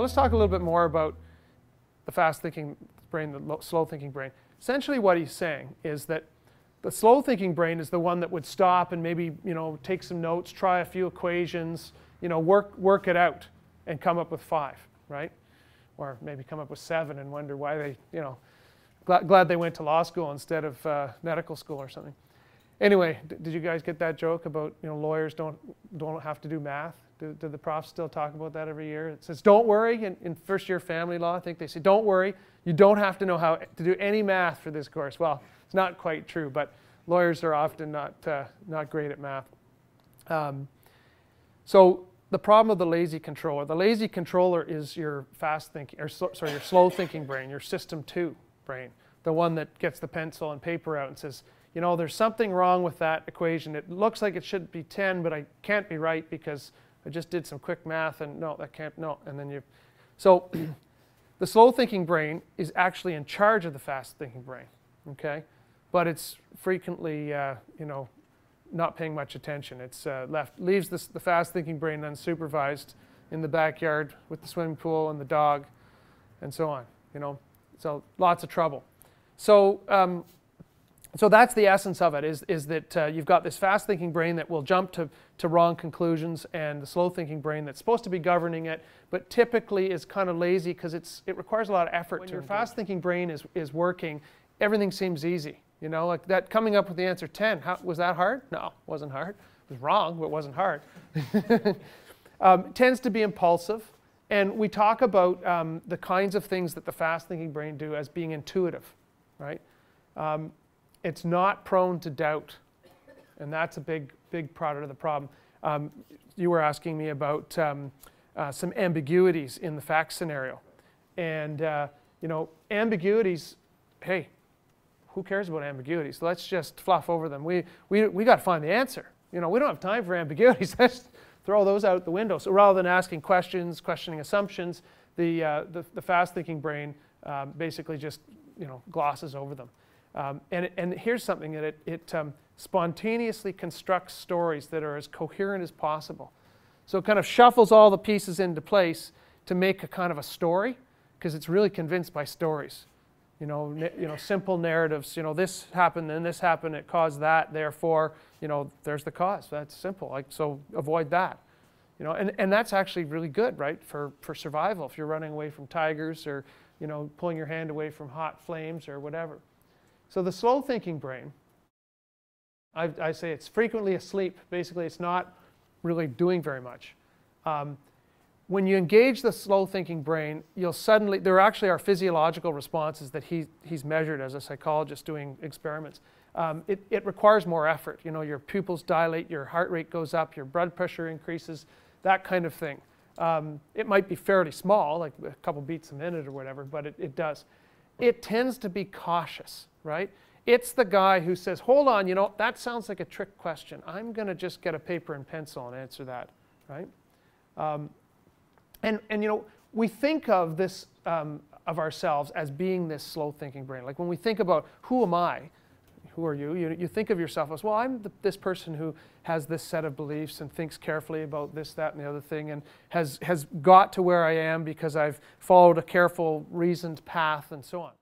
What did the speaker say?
let's talk a little bit more about the fast-thinking brain, the slow-thinking brain. Essentially what he's saying is that the slow-thinking brain is the one that would stop and maybe, take some notes, try a few equations, work it out and come up with 5, right? Or maybe come up with 7 and wonder why they, glad they went to law school instead of medical school or something. Anyway, did you guys get that joke about, lawyers don't have to do math? Do the profs still talk about that every year? It says, don't worry, in first year family law, I think they say, don't worry, you don't have to know how to do any math for this course. Well, it's not quite true, but lawyers are often not great at math. So the problem of the lazy controller is your your slow thinking brain, your system 2 brain, the one that gets the pencil and paper out and says, there's something wrong with that equation. It looks like it should be 10, but I can't be right because I just did some quick math and no, that can't, no. And then so the slow thinking brain is actually in charge of the fast thinking brain, okay? But it's frequently, not paying much attention. It's leaves the fast thinking brain unsupervised in the backyard with the swimming pool and the dog and so on, So lots of trouble. So, so that's the essence of it, is that you've got this fast-thinking brain that will jump to wrong conclusions, and the slow-thinking brain that's supposed to be governing it, but typically is kind of lazy because it requires a lot of effort. When your fast-thinking brain is working, everything seems easy. Like that coming up with the answer 10, was that hard? No, it wasn't hard. It was wrong, but it wasn't hard. Tends to be impulsive, and we talk about the kinds of things that the fast-thinking brain do as being intuitive, right? It's not prone to doubt, and that's a big part of the problem. You were asking me about some ambiguities in the fact scenario, and ambiguities. Hey, who cares about ambiguities? Let's just fluff over them. We got to find the answer. We don't have time for ambiguities. Let's throw those out the window. So rather than asking questions, questioning assumptions, the fast-thinking brain basically just glosses over them. And here's something that it spontaneously constructs stories that are as coherent as possible. So it kind of shuffles all the pieces into place to make a kind of a story, because it's really convinced by stories. Simple narratives. This happened, then this happened, it caused that, therefore, there's the cause. That's simple. So avoid that. And that's actually really good, right, for survival. If you're running away from tigers, or pulling your hand away from hot flames, or whatever. So the slow-thinking brain, I say it's frequently asleep. Basically, it's not really doing very much. When you engage the slow-thinking brain, there actually are physiological responses that he's measured as a psychologist doing experiments. It requires more effort. Your pupils dilate, your heart rate goes up, your blood pressure increases, that kind of thing. It might be fairly small, like a couple beats a minute or whatever, but it does. It tends to be cautious, right? It's the guy who says, hold on, that sounds like a trick question. I'm going to just get a paper and pencil and answer that, right? And we think of this, of ourselves as being this slow-thinking brain. Like when we think about who am I, who are you? You think of yourself as, well, I'm this person who has this set of beliefs and thinks carefully about this, that, and the other thing, and has got to where I am because I've followed a careful, reasoned path and so on.